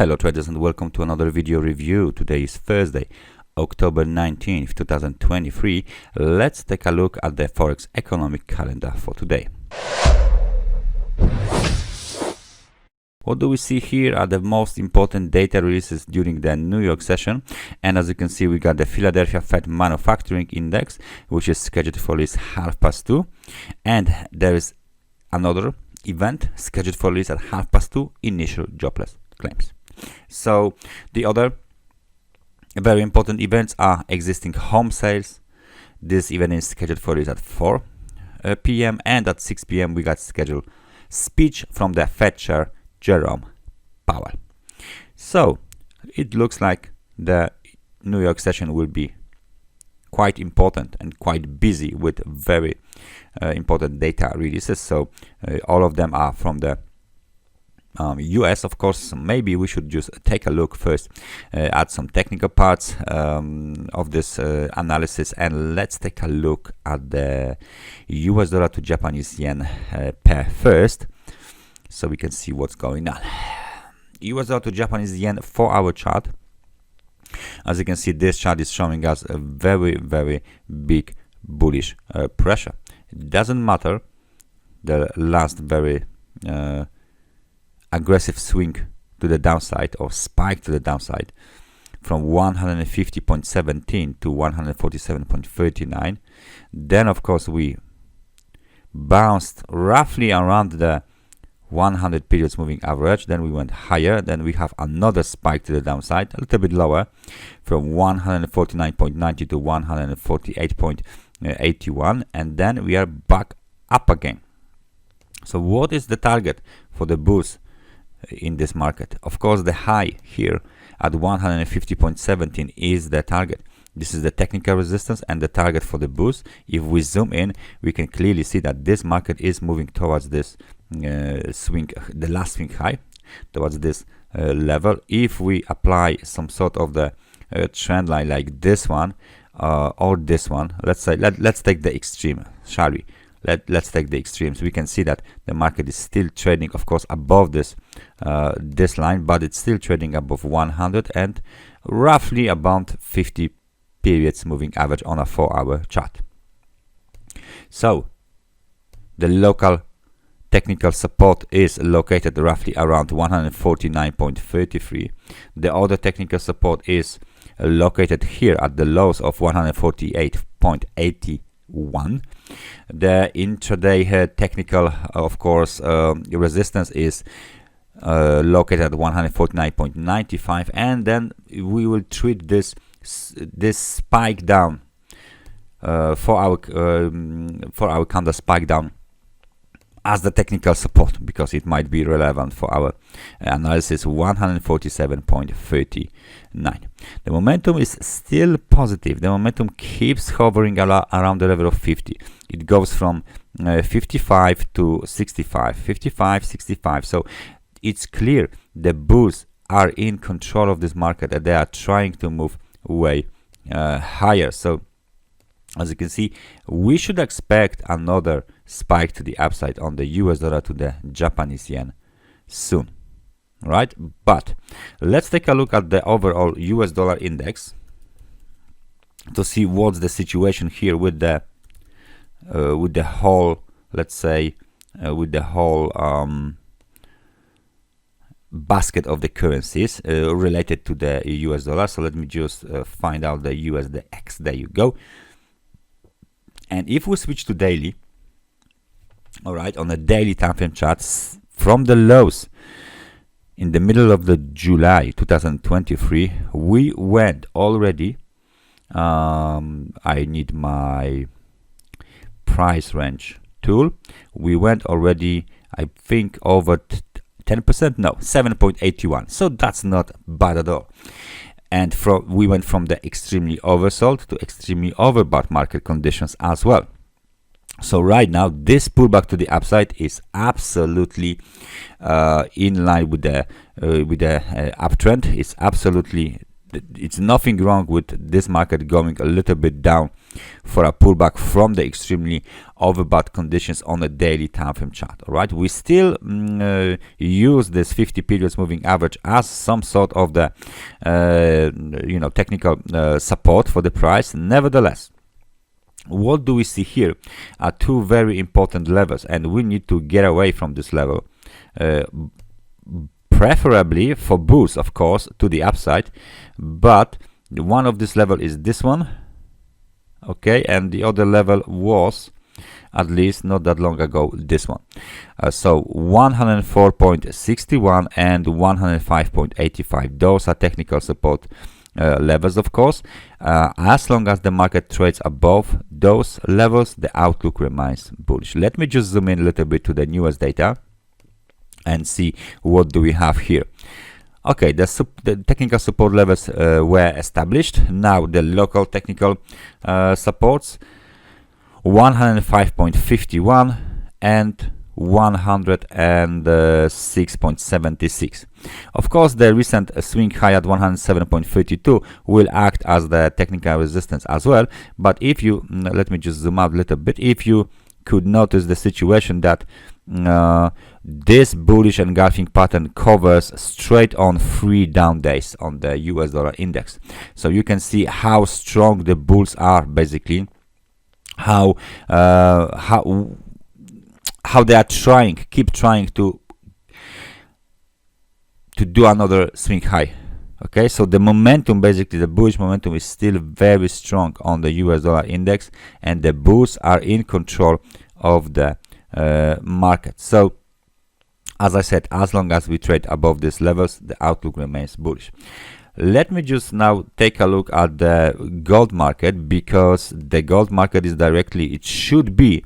Hello traders and welcome to another video review. Today is Thursday, October 19th, 2023. Let's take a look at the Forex economic calendar for today. What do we see here are the most important data releases during the New York session, and as you can see we got the Philadelphia Fed Manufacturing Index, which is scheduled for release 2:30, and there is another event scheduled for release at 2:30, initial jobless claims. So the other very important events are existing home sales. This event is scheduled for release at 4 p.m. and at 6 p.m. we got scheduled speech from the Fed Chair Jerome Powell. So it looks like the New York session will be quite important and quite busy with very important data releases. So all of them are from the US, of course. Maybe we should just take a look first at some technical parts of this analysis, and let's take a look at the US dollar to Japanese yen pair first, so we can see what's going on. US dollar to Japanese yen 4-hour chart. As you can see, this chart is showing us a very big bullish pressure. It doesn't matter the last very aggressive swing to the downside or spike to the downside from 150.17 to 147.39. Then of course we bounced roughly around the 100 periods moving average. Then we went higher. Then we have another spike to the downside, a little bit lower, from 149.90 to 148.81, and then we are back up again. So what is the target for the bulls in this market? Of course, the high here at 150.17 is the target. This is the technical resistance and the target for the bulls. If we zoom in, we can clearly see that this market is moving towards this swing, the last swing high, towards this level. If we apply some sort of the trend line like this one or this one, let's say let's take the extreme, shall we? Let's take the extremes. We can see that the market is still trading, of course, above this this line, but it's still trading above 100 and roughly about 50 periods moving average on a 4-hour chart. So the local technical support is located roughly around 149.33. The other technical support is located here at the lows of 148.81. The intraday technical, of course, resistance is located at 149.95, and then we will treat this spike down for our candle spike down as the technical support, because it might be relevant for our analysis. 147.39. The momentum is still positive. The momentum keeps hovering around the level of 50. It goes from 55 to 65, 55, 65. So it's clear the bulls are in control of this market and they are trying to move way higher. So as you can see, we should expect another spike to the upside on the US dollar to the Japanese yen soon, right? But let's take a look at the overall US dollar index to see what's the situation here with the whole, let's say, with the whole basket of the currencies related to the US dollar. So let me just find out the USDX. There you go. And if we switch to daily, all right, on the daily time frame charts, from the lows in the middle of the July 2023, we went already, I need my price range tool, we went already, I think, over 10%, no, 7.81. So that's not bad at all. And we went from the extremely oversold to extremely overbought market conditions as well. So right now, this pullback to the upside is absolutely in line with the uptrend. It's nothing wrong with this market going a little bit down for a pullback from the extremely overbought conditions on a daily time frame chart. All right, we still use this 50 periods moving average as some sort of the technical support for the price. Nevertheless, what do we see here are two very important levels, and we need to get away from this level, preferably for bulls, of course, to the upside. But one of this level is this one, okay, and the other level was, at least not that long ago, this one. So 104.61 and 105.85, those are technical support levels, of course. As long as the market trades above those levels, the outlook remains bullish. Let me just zoom in a little bit to the newest data and see what do we have here. Okay, the technical support levels were established. Now the local technical supports, 105.51 and 106.76. Of course, the recent swing high at 107.32 will act as the technical resistance as well. But if you let me just zoom out a little bit, if you could notice the situation that this bullish engulfing pattern covers straight on 3 down days on the US dollar index. So you can see how strong the bulls are, basically, how they are keep trying to do another swing high. Okay, so the momentum, basically the bullish momentum, is still very strong on the US dollar index, and the bulls are in control of the market. So as I said, as long as we trade above these levels, the outlook remains bullish. Let me just now take a look at the gold market, because the gold market is it should be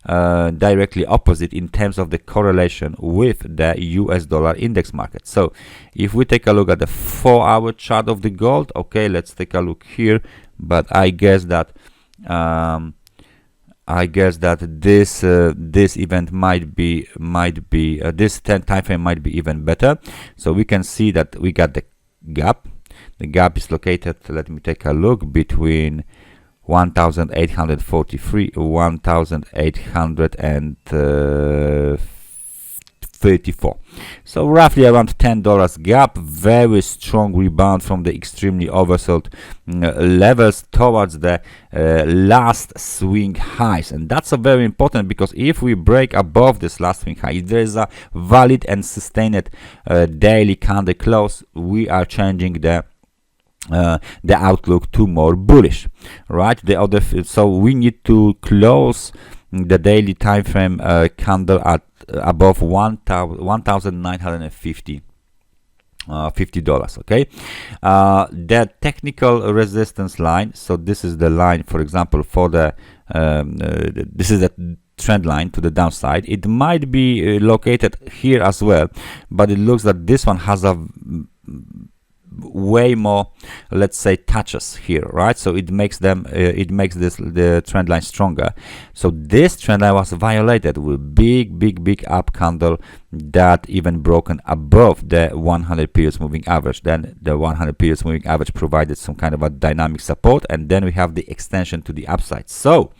directly opposite in terms of the correlation with the US dollar index market. So if we take a look at the 4-hour chart of the gold, okay, let's take a look here. But I guess that this event might be this time frame might be even better. So we can see that we got the gap. The gap is located, let me take a look, between 1843 1834, so roughly around $10 gap. Very strong rebound from the extremely oversold levels towards the last swing highs, and that's a very important, because if we break above this last swing high, if there is a valid and sustained daily candle close, we are changing the outlook to more bullish, right? So we need to close the daily time frame candle at above $1,950. $50. Okay, the technical resistance line, so this is the line, for example, for the this is the trend line to the downside. It might be located here as well, but it looks that this one has a way more, let's say, touches here, right? So it makes the trend line stronger. So this trend line was violated with big up candle that even broken above the 100 periods moving average. Then the 100 periods moving average provided some kind of a dynamic support, and then we have the extension to the upside. So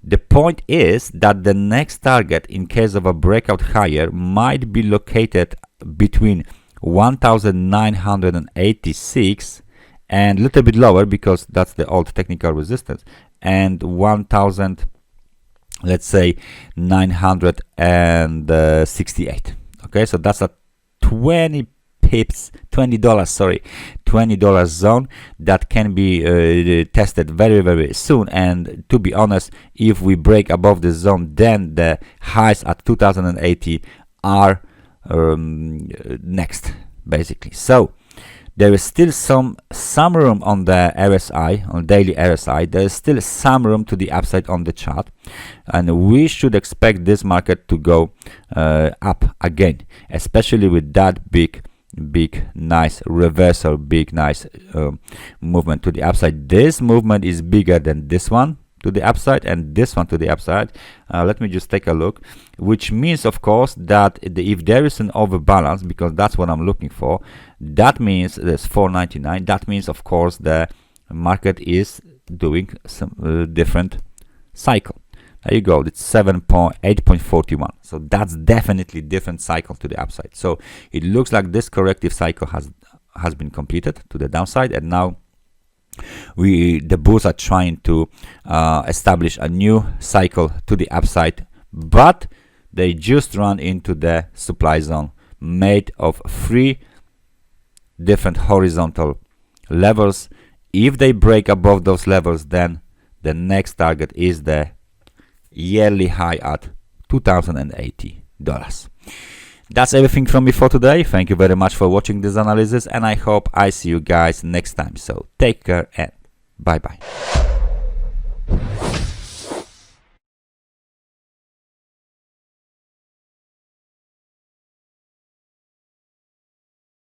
the point is that the next target, in case of a breakout higher, might be located between 1986 and a little bit lower, because that's the old technical resistance, and 1000, let's say 968. Okay, so that's a $20 zone that can be tested very soon. And to be honest, if we break above the zone, then the highs at 2080 are next, basically. So there is still some room on the RSI, on daily RSI. There is still some room to the upside on the chart, and we should expect this market to go up again, especially with that big nice reversal, nice movement to the upside. This movement is bigger than this one to the upside and this one to the upside. Let me just take a look, which means, of course, that if there is an overbalance, because that's what I'm looking for, that means there's 499. That means, of course, the market is doing some different cycle. There you go, it's 8.41. So that's definitely different cycle to the upside. So it looks like this corrective cycle has been completed to the downside, and now the bulls are trying to establish a new cycle to the upside, but they just run into the supply zone made of 3 different horizontal levels. If they break above those levels, then the next target is the yearly high at $2,080. That's everything from me for today. Thank you very much for watching this analysis, and I hope I see you guys next time. So take care and bye bye.